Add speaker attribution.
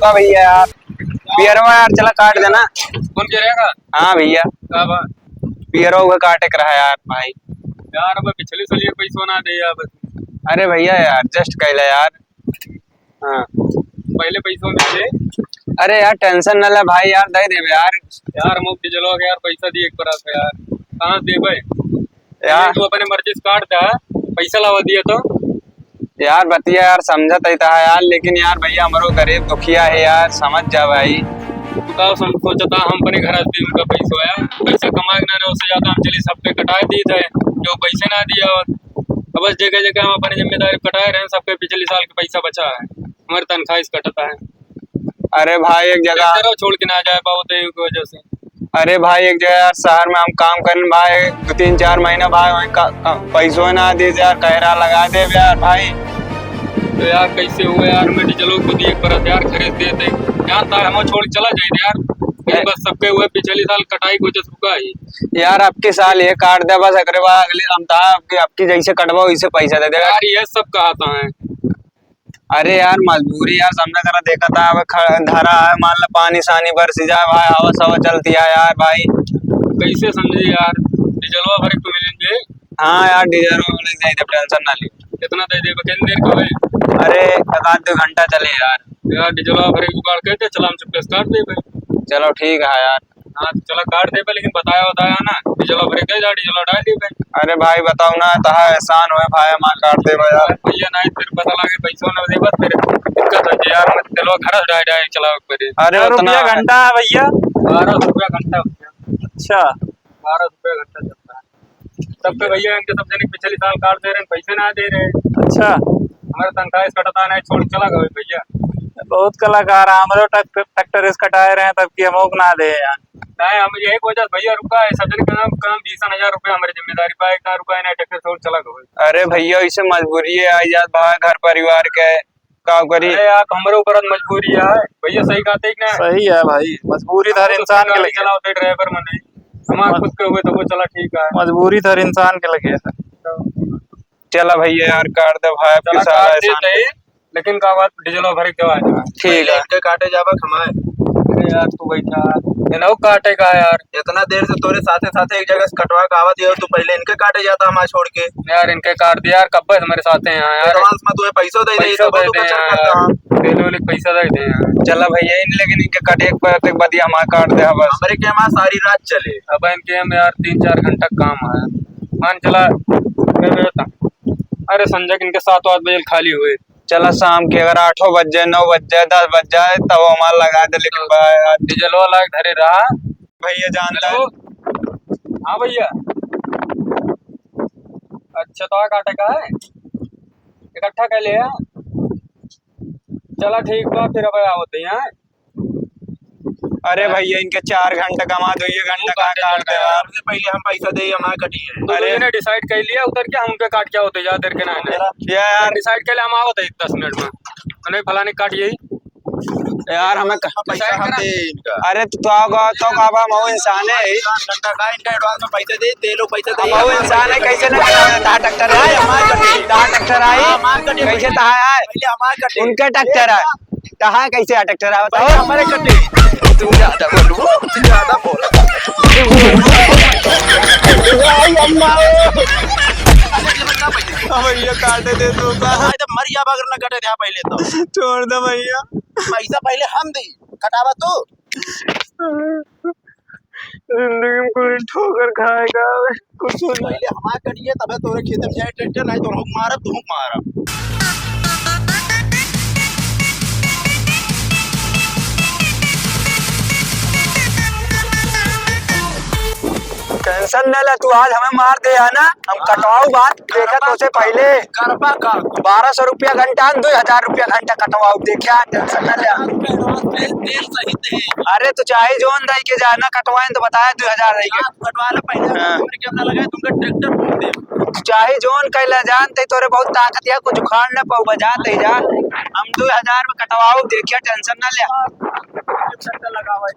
Speaker 1: रुका भैया यार, पियरवा यार चला काट देना।
Speaker 2: कौन कह रहेगा?
Speaker 1: हाँ भैया,
Speaker 2: क्या बात
Speaker 1: पियरवा का काटे कर रहा है यार भाई।
Speaker 2: यार, अब पिछले साल ये पैसा ना दे यार,
Speaker 1: अरे भैया यार जस्ट कहला यार। हाँ
Speaker 2: पहले पैसों में दे।
Speaker 1: अरे यार टेंशन न ले भाई यार, दे दे यार।
Speaker 2: यार मुफ्त चलो यार, पैसा दिए एक बरात यार, कहाँ दे भाई
Speaker 1: यार
Speaker 2: तू अपने मर्जी से काट दे, पैसा लावा दिया तो
Speaker 1: यार बतिया यार समझत है यार, लेकिन यार भैया हमारो गरीब दुखिया है यार, समझ जा भाई।
Speaker 2: तू का सोचता हम अपने घर आते उनका पैसा आया, पैसा कमा के ना रहे उससे ज्यादा हम चले सबके कटाए दिए थे, जो पैसे ना दिया। अब बस जगह जगह हम अपनी जिम्मेदारी कटाए रहे, सबके पिछले साल का पैसा बचा है, हमारी तनख्वाह इस कटता है।
Speaker 1: अरे भाई एक जगह
Speaker 2: छोड़ के ना जाए पाओ तो की वजह से।
Speaker 1: अरे भाई एक जगह यार शहर में हम काम करने भाई 2-3-4 महीना भाई वहीं पैसों ना दे यार, कहरा लगा दे यार भाई।
Speaker 2: तो यार कैसे हुआ यार, मैं चलो खुद ही एक बरस यार खरीद देते यार, था हम छोड़ चला जाए यार, बस सबके हुए पिछले साल कटाई को जो रुका है
Speaker 1: यार। आपके साल ये काट दे बस, अगले बार अगले हम था आपकी जैसे कटवाओ इसे पैसा दे देगा
Speaker 2: यार, ये सब कहता है।
Speaker 1: अरे यार मजबूरी यार, समझा करा देखा था अब धरा है, मान लो पानी सानी बरस जाए भाई, हवा सवा चलती है यार भाई।
Speaker 2: कैसे समझे यार, डीजलवा भरे तो मिलेंगे।
Speaker 1: हाँ यार डीजल में टेंशन ना ली।
Speaker 2: कितना दे दे, कितनी देर का है?
Speaker 1: अरे 1-2 घंटा चले यार
Speaker 2: डीजलवा भरे जुगाड़ कहते चला हम चुपके काट दे भाई।
Speaker 1: चलो ठीक है यार।
Speaker 2: हाँ तो चला काट दे भाई, लेकिन बताया ना डीजलवा भरे कह जा, डीजलवा डाल दे भाई।
Speaker 1: अरे भाई बताओ ना, तहा एहसान हुए भाई हमारा काट दे यार।
Speaker 2: भैया ना फिर पता लगे पैसा ना दे बस, फिर दिक्कत हो जाए यार, मत चलो घर डाय चलाओ फिर।
Speaker 1: अरे
Speaker 3: रुपया घंटा है भैया?
Speaker 2: 12 रुपया घंटा।
Speaker 3: अच्छा
Speaker 2: 12 रुपया घंटा चलता है सबके भैया, इनके सब जने पिछले साल काट दे रहे हैं, पैसे ना दे रहे।
Speaker 3: अच्छा,
Speaker 2: हमारे तनख्वाह इस कटता नहीं, छोड़ चला गए भैया।
Speaker 3: बहुत कलाकार है हमारे, ट्रैक्टर इस कटाए रहे हैं तब की हम ना दे यार।
Speaker 2: नहीं हम यही वजह भैया रुका है, सब जन कम 20,000 रुपया हमारी जिम्मेदारी पाए, इतना रुका है ना, ट्रैक्टर छोड़ चला गए।
Speaker 1: अरे भैया इसे मजबूरी है आई जात भाई, घर परिवार के का करी।
Speaker 2: अरे यार हमारे ऊपर मजबूरी है भैया, सही कहते हैं ना।
Speaker 3: सही है भाई, मजबूरी हर इंसान के लगे।
Speaker 2: चलाते ड्राइवर में नहीं, हमारे खुद के हुए तो वो चला ठीक है,
Speaker 3: मजबूरी हर इंसान के लगे है।
Speaker 1: चला भैया यार काट दे भाई, आपकी सारा एहसान।
Speaker 2: लेकिन का बात डीजल भरे के बाद
Speaker 1: ठीक है
Speaker 4: इनके काटे जावा खमाए।
Speaker 2: अरे यार तू बैठा ना काटेगा यार,
Speaker 4: इतना देर से तोरे साथे साथे एक जगह से कटवा के आवा दिया, तू पहले इनके काटे जाता हमारे छोड़ के।
Speaker 2: यार इनके काट दिया यार, कब हमारे साथ हैं यहाँ यार,
Speaker 4: एडवांस में तुम्हें पैसा दे दे, सब तो कचर करता हां
Speaker 2: पैसा दे दे यार।
Speaker 1: चला भैया इन लेकिन इनके कटे एक पर एक बदिया हमारा काट दे बस।
Speaker 4: हमारे के हमारा सारी रात चले।
Speaker 2: अब इनके हम यार 3-4 घंटा काम है, मान चला अरे संजय इनके 7-8 बजे खाली हुए।
Speaker 1: चला शाम के अगर 8 बज जाए 9 बज जाए 10 बज जाए तब हमारा लगा दे, लेकिन
Speaker 2: डीजल वाला धरे रहा
Speaker 1: भैया जानता है।
Speaker 2: हाँ भैया, अच्छा तो काटे का है इकट्ठा कर लिया, चला ठीक बा फिर अब होते हैं।
Speaker 1: अरे भैया इनके 4 घंटा कमा दो, ये घंटा कहाँ काट दे यार।
Speaker 4: पहले हम पैसा दे हमारा कटी है।
Speaker 2: तो अरे डिसाइड कर लिया उधर क्या, हम काट क्या होते ज्यादा देर के ना
Speaker 1: यार
Speaker 2: डिसाइड कर लिया, हम आवत है 10 मिनट में, नहीं फलाने काट यही
Speaker 1: यार हमें
Speaker 4: पैसा हम दे इनका।
Speaker 1: अरे तो हम इंसान है,
Speaker 4: घंटा का इनका एडवांस में पैसा दे, तेलो पैसा दे।
Speaker 1: हम इंसान है, कैसे ना ट्रैक्टर है हमारे कटी, ट्रैक्टर आई कैसे तहा है,
Speaker 4: पहले हमारा कटे,
Speaker 1: उनके ट्रैक्टर है तहा कैसे ट्रैक्टर है बताओ।
Speaker 4: हमारे कटे। तू ज्यादा बोल
Speaker 1: भैया काटे दे तू
Speaker 4: मर जा अगर न कटे थे पहले तो
Speaker 1: छोड़ दे भैया,
Speaker 4: पैसा पहले हम दे कटावा तू।
Speaker 1: जिंदगी में कोई ठोकर खाएगा कुछ
Speaker 4: पहले हमारा कटिए तबे तोरे खेत में जाए ट्रैक्टर, नहीं तो हम मारब तू मारब।
Speaker 1: टेंशन न ले तू, आज हमें मार दे है ना, हम कटवाऊ बात देखा तो से पहले।
Speaker 4: करबा का
Speaker 1: 1200 रुपया घंटा 2000 रुपया घंटा कटवाऊ देखा, टेंशन न ले।
Speaker 4: तेल सही दे।
Speaker 1: अरे तो चाहे जोन दई के जाना कटवाए तो बताया 2000 दई के
Speaker 4: कटवा ले पहले, हमरे के अपना लगा तुमका ट्रैक्टर पूछ दे।
Speaker 1: चाहे जोन कैला जानते तोरे बहुत ताकत है, कुछ उखाड़ न पाऊ बजाते जा, हम 2000 में कटवाऊ देखिए, टेंशन न ले।
Speaker 4: लगावा